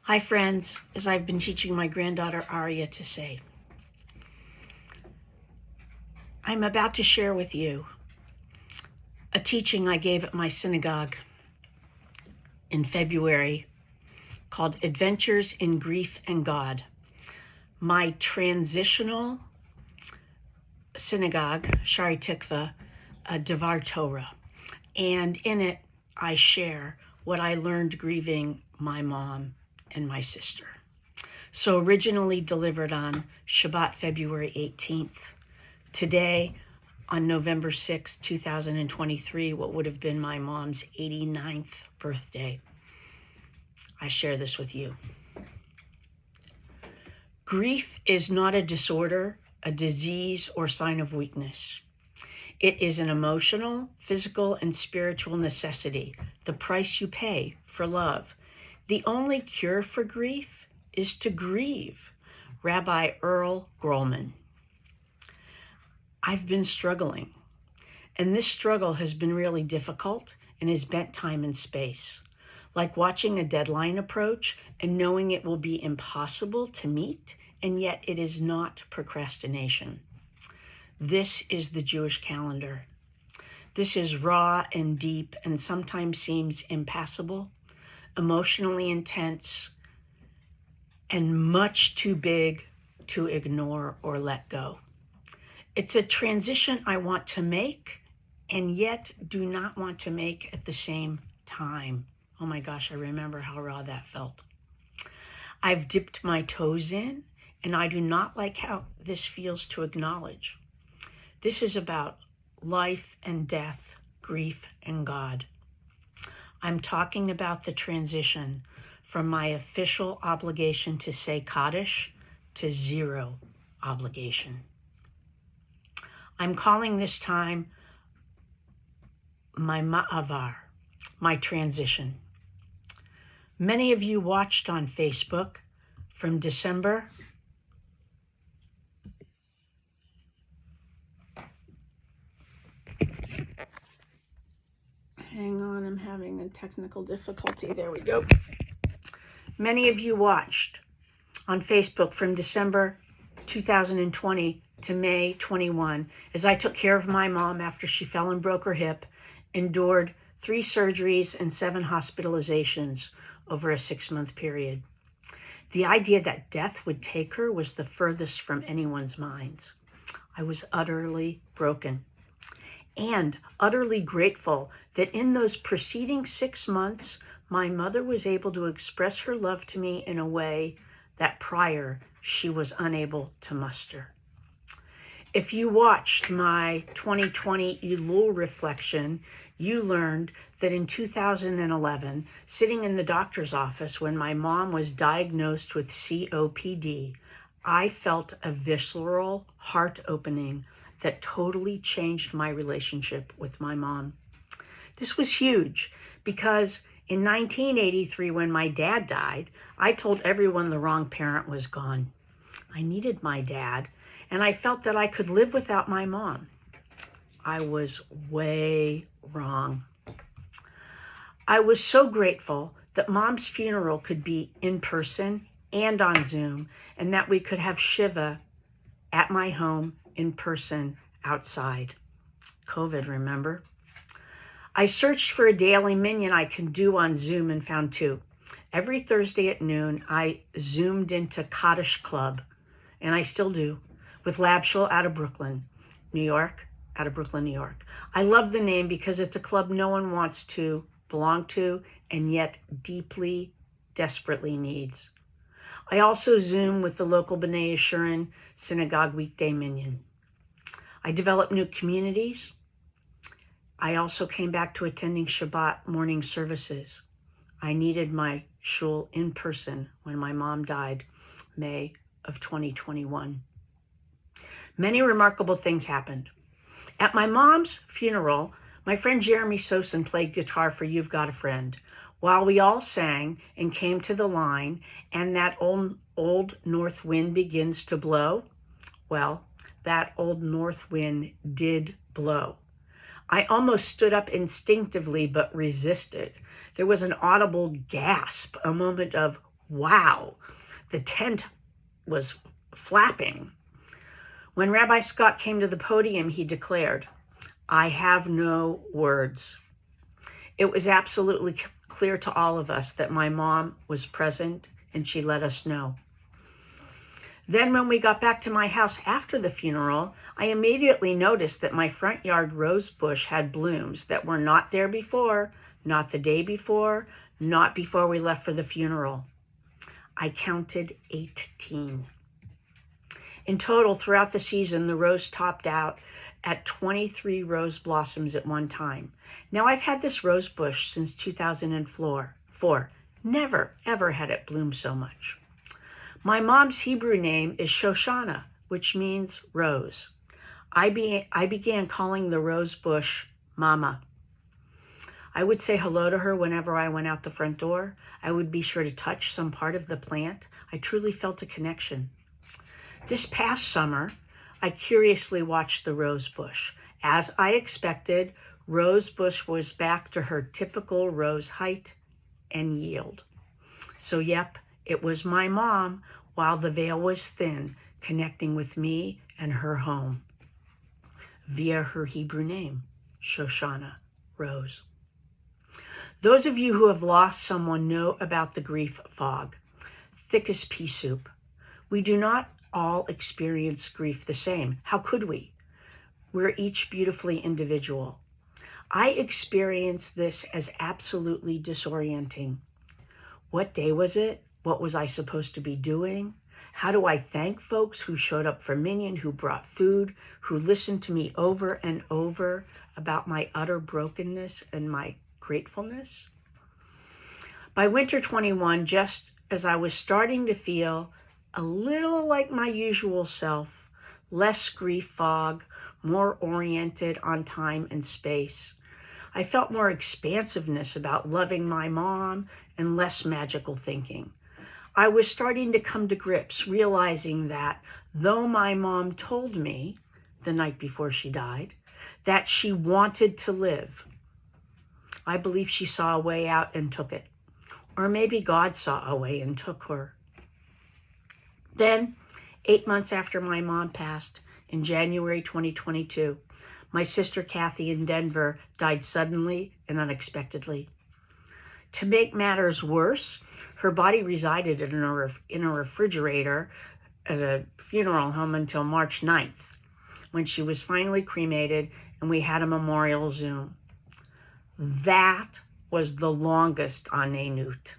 Hi friends, as I've been teaching my granddaughter Aria to say, I'm about to share with you a teaching I gave at my synagogue in February called Adventures in Grief and God. My transitional synagogue, Shari Tikva, Devar Torah. And in it, I share what I learned grieving my mom and my sister. So originally delivered on Shabbat, February 18th. Today, on November 6, 2023, what would have been my mom's 89th birthday, I share this with you. Grief is not a disorder, a disease, or sign of weakness. It is an emotional, physical, and spiritual necessity, the price you pay for love. The only cure for grief is to grieve. Rabbi Earl Grolman. I've been struggling, and this struggle has been really difficult and has bent time and space. Like watching a deadline approach and knowing it will be impossible to meet, and yet it is not procrastination. This is the Jewish calendar. This is raw and deep and sometimes seems impassable, emotionally intense, and much too big to ignore or let go. It's a transition I want to make and yet do not want to make at the same time. Oh my gosh, I remember how raw that felt. I've dipped my toes in, and I do not like how this feels to acknowledge. This is about life and death, grief and God. I'm talking about the transition from my official obligation to say Kaddish to zero obligation. I'm calling this time my ma'avar, my transition. Many of you watched on Facebook from December Hang on, I'm having a technical difficulty. There we go. Many of you watched on Facebook from December 2020 to May 21 as I took care of my mom after she fell and broke her hip, endured 3 surgeries and 7 hospitalizations over a 6-month period. The idea that death would take her was the furthest from anyone's minds. I was utterly broken and utterly grateful that in those preceding 6 months, my mother was able to express her love to me in a way that prior she was unable to muster. If you watched my 2020 Elul reflection, you learned that in 2011, sitting in the doctor's office when my mom was diagnosed with COPD, I felt a visceral heart opening that totally changed my relationship with my mom. This was huge because in 1983, when my dad died, I told everyone the wrong parent was gone. I needed my dad, and I felt that I could live without my mom. I was way wrong. I was so grateful that mom's funeral could be in person and on Zoom, and that we could have Shiva at my home in person outside. COVID, remember? I searched for a daily minyan I can do on Zoom and found 2. Every Thursday at noon, I zoomed into Kaddish Club, and I still do, with Labshul out of Brooklyn, New York, I love the name because it's a club no one wants to belong to and yet deeply, desperately needs. I also Zoom with the local B'nai Yeshurun Synagogue weekday minyan. I developed new communities. I also came back to attending Shabbat morning services. I needed my shul in person when my mom died, May of 2021. Many remarkable things happened. At my mom's funeral, my friend Jeremy Sosin played guitar for You've Got a Friend, while we all sang and came to the line, and that old north wind begins to blow. Well, that old north wind did blow. I almost stood up instinctively but resisted. There was an audible gasp, a moment of Wow, the tent was flapping. When Rabbi Scott came to the podium, he declared, "I have no words." It was absolutely clear to all of us that my mom was present, and she let us know. Then when we got back to my house after the funeral, I immediately noticed that my front yard rose bush had blooms that were not there before, not the day before, not before we left for the funeral. I counted 18. In total, throughout the season, the rose topped out at 23 rose blossoms at one time. Now, I've had this rose bush since 2004. Never, ever had it bloom so much. My mom's Hebrew name is Shoshana, which means rose. I began calling the rose bush Mama. I would say hello to her whenever I went out the front door. I would be sure to touch some part of the plant. I truly felt a connection. This past summer, I curiously watched the rose bush. As I expected, rose bush was back to her typical rose height and yield. So yep, it was my mom, while the veil was thin, connecting with me and her home via her Hebrew name, Shoshana, rose. Those of you who have lost someone know about the grief fog, thick as pea soup. We do not all experience grief the same. How could we? We're each beautifully individual. I experienced this as absolutely disorienting. What day was it? What was I supposed to be doing? How do I thank folks who showed up for Minyan, who brought food, who listened to me over and over about my utter brokenness and my gratefulness? By winter 21, just as I was starting to feel a little like my usual self, less grief fog, more oriented on time and space, I felt more expansiveness about loving my mom and less magical thinking. I was starting to come to grips, realizing that though my mom told me the night before she died that she wanted to live, I believe she saw a way out and took it. Or maybe God saw a way and took her. Then, 8 months after my mom passed, in January 2022, my sister Kathy in Denver died suddenly and unexpectedly. To make matters worse, her body resided in a refrigerator at a funeral home until March 9th, when she was finally cremated and we had a memorial Zoom. That was the longest Ane Nut.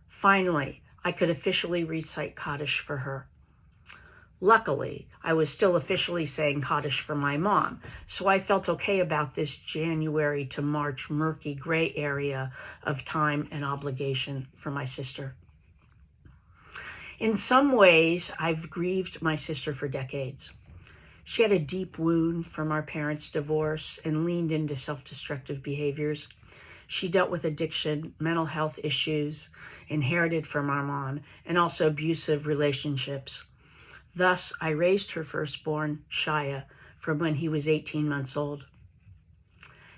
Finally, I could officially recite Kaddish for her. Luckily, I was still officially saying Kaddish for my mom, so I felt okay about this January to March murky gray area of time and obligation for my sister. In some ways, I've grieved my sister for decades. She had a deep wound from our parents' divorce and leaned into self-destructive behaviors. She dealt with addiction, mental health issues inherited from our mom, and also abusive relationships. Thus, I raised her firstborn, Shia, from when he was 18 months old.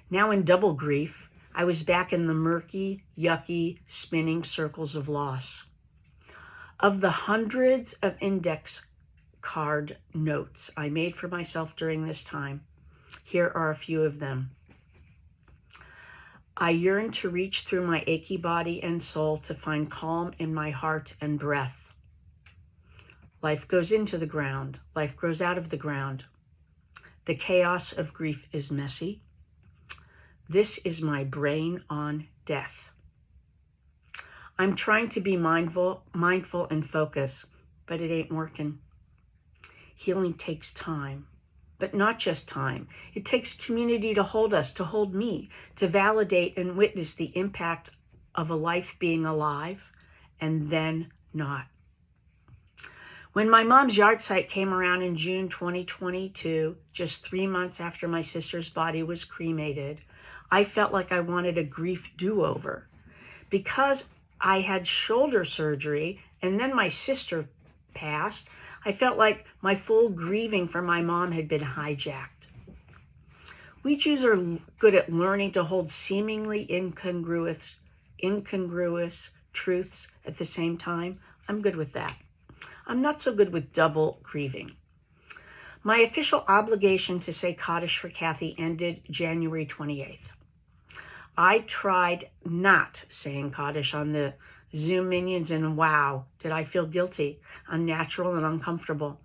Now in double grief, I was back in the murky, yucky, spinning circles of loss. Of the hundreds of index card notes I made for myself during this time, here are a few of them. I yearn to reach through my achy body and soul to find calm in my heart and breath. Life goes into the ground. Life grows out of the ground. The chaos of grief is messy. This is my brain on death. I'm trying to be mindful and focus, but it ain't working. Healing takes time. But not just time. It takes community to hold us, to hold me, to validate and witness the impact of a life being alive and then not. When my mom's yahrzeit came around in June 2022, just 3 months after my sister's body was cremated, I felt like I wanted a grief do-over. Because I had shoulder surgery and then my sister passed, I felt like my full grieving for my mom had been hijacked. We Jews are good at learning to hold seemingly incongruous truths at the same time, I'm good with that. I'm not so good with double grieving. My official obligation to say Kaddish for Kathy ended January 28th. I tried not saying Kaddish on the Zoom minions, and wow, did I feel guilty, unnatural, and uncomfortable.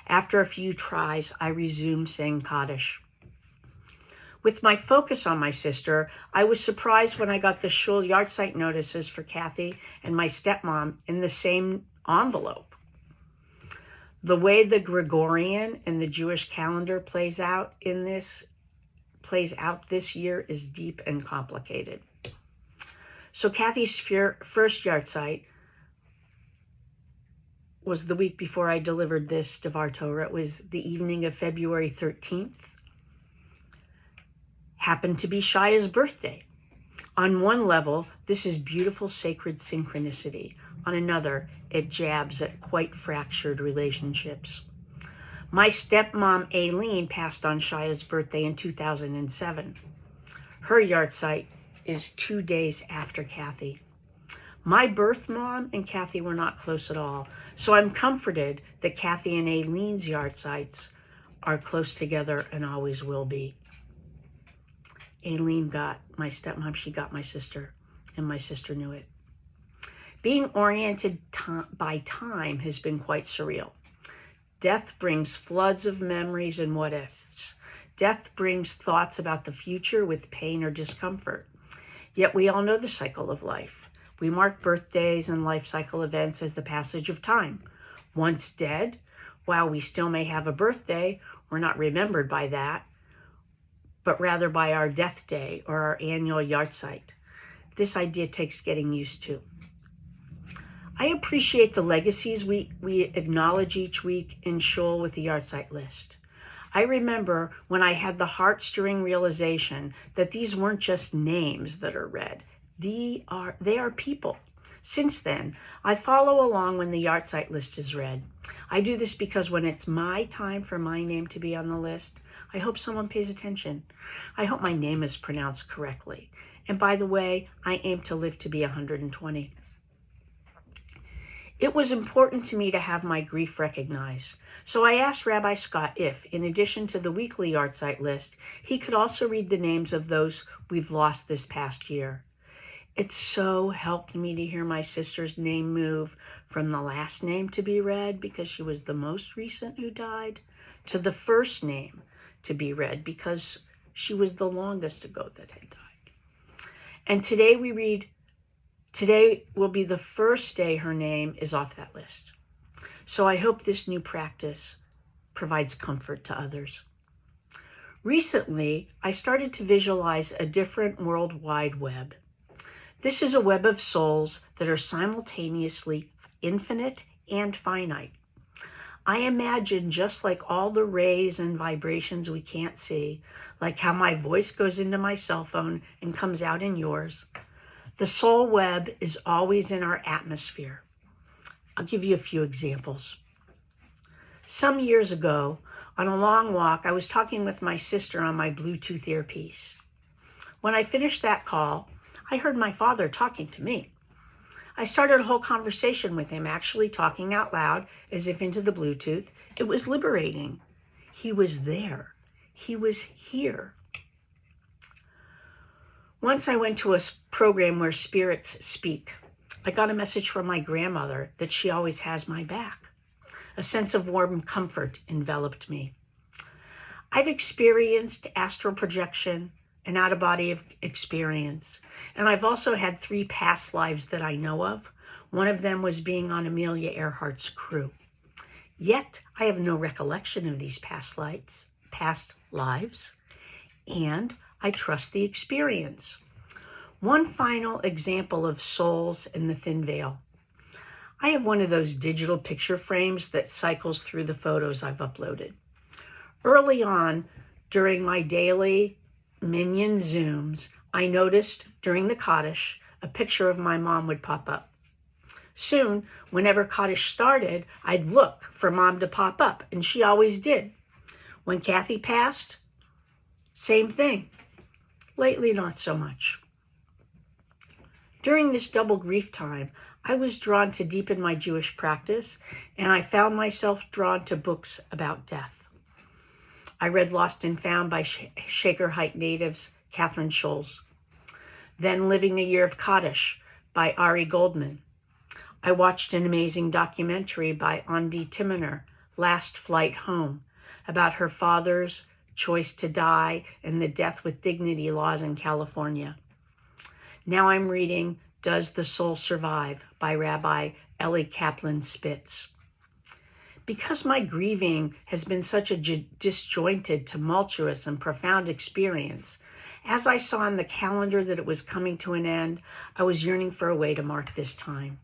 After a few tries, I resumed saying Kaddish. With my focus on my sister, I was surprised when I got the shul yahrzeit notices for Kathy and my stepmom in the same envelope. The way the Gregorian and the Jewish calendar plays out this year is deep and complicated. So Kathy's first yahrzeit was the week before I delivered this Devar Torah. It was the evening of February 13th. Happened to be Shaya's birthday. On one level, this is beautiful sacred synchronicity. On another, it jabs at quite fractured relationships. My stepmom, Aileen, passed on Shaya's birthday in 2007. Her yahrzeit is 2 days after Kathy. My birth mom and Kathy were not close at all, so I'm comforted that Kathy and Aileen's yahrzeits are close together and always will be. Aileen got my stepmom, she got my sister, and my sister knew it. Being oriented by time has been quite surreal. Death brings floods of memories and what-ifs. Death brings thoughts about the future with pain or discomfort. Yet we all know the cycle of life. We mark birthdays and life cycle events as the passage of time. Once dead, while we still may have a birthday, we're not remembered by that, but rather by our death day or our annual yahrzeit. This idea takes getting used to. I appreciate the legacies we acknowledge each week in shul with the yahrzeit list. I remember when I had the heart-stirring realization that these weren't just names that are read. They are people. Since then, I follow along when the yahrzeit list is read. I do this because when it's my time for my name to be on the list, I hope someone pays attention. I hope my name is pronounced correctly. And by the way, I aim to live to be 120. It was important to me to have my grief recognized. So I asked Rabbi Scott if, in addition to the weekly yahrzeit list, he could also read the names of those we've lost this past year. It so helped me to hear my sister's name move from the last name to be read because she was the most recent who died, to the first name to be read because she was the longest ago that had died. And today will be the first day her name is off that list. So I hope this new practice provides comfort to others. Recently, I started to visualize a different World Wide Web. This is a web of souls that are simultaneously infinite and finite. I imagine just like all the rays and vibrations we can't see, like how my voice goes into my cell phone and comes out in yours, the soul web is always in our atmosphere. I'll give you a few examples. Some years ago, on a long walk, I was talking with my sister on my Bluetooth earpiece. When I finished that call, I heard my father talking to me. I started a whole conversation with him, actually talking out loud as if into the Bluetooth. It was liberating. He was there. He was here. Once I went to a program where spirits speak. I got a message from my grandmother that she always has my back. A sense of warm comfort enveloped me. I've experienced astral projection, an out-of-body experience, and I've also had 3 past lives that I know of. One of them was being on Amelia Earhart's crew. Yet, I have no recollection of these past lives, and I trust the experience. One final example of souls in the thin veil. I have one of those digital picture frames that cycles through the photos I've uploaded. Early on, during my daily Minyan Zooms, I noticed during the Kaddish, a picture of my mom would pop up. Soon, whenever Kaddish started, I'd look for Mom to pop up, and she always did. When Kathy passed, same thing. Lately, not so much. During this double grief time, I was drawn to deepen my Jewish practice, and I found myself drawn to books about death. I read Lost and Found by Shaker Heights natives Catherine Scholes. Then Living a Year of Kaddish by Ari Goldman. I watched an amazing documentary by Andi Timoner, Last Flight Home, about her father's choice to die and the death with dignity laws in California. Now I'm reading Does the Soul Survive by Rabbi Eli Kaplan Spitz. Because my grieving has been such a disjointed, tumultuous, and profound experience, as I saw on the calendar that it was coming to an end, I was yearning for a way to mark this time.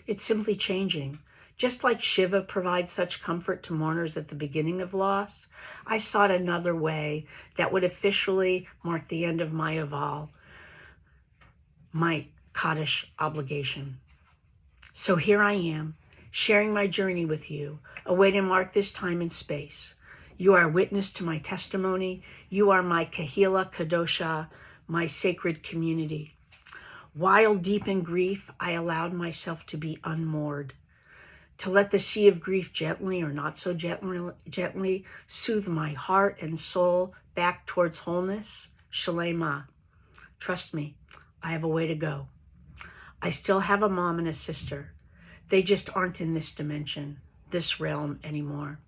It's simply changing. Just like Shiva provides such comfort to mourners at the beginning of loss, I sought another way that would officially mark the end of my aval, my Kaddish obligation. So here I am, sharing my journey with you, a way to mark this time and space. You are a witness to my testimony. You are my Kahila Kadosha, my sacred community. While deep in grief, I allowed myself to be unmoored, to let the sea of grief gently or not so gently soothe my heart and soul back towards wholeness. Shalema. Trust me, I have a way to go. I still have a mom and a sister. They just aren't in this dimension, this realm anymore.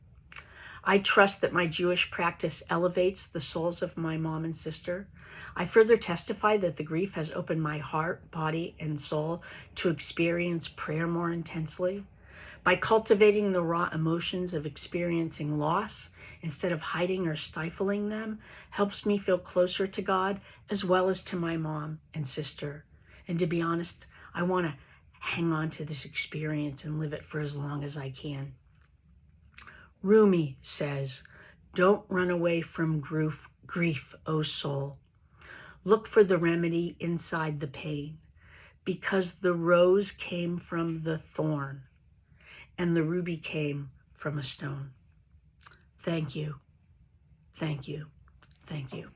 I trust that my Jewish practice elevates the souls of my mom and sister. I further testify that the grief has opened my heart, body, and soul to experience prayer more intensely. By cultivating the raw emotions of experiencing loss, instead of hiding or stifling them, helps me feel closer to God as well as to my mom and sister. And to be honest, I want to hang on to this experience and live it for as long as I can. Rumi says, "Don't run away from grief, O soul. Look for the remedy inside the pain, because the rose came from the thorn and the ruby came from a stone." Thank you, thank you, thank you.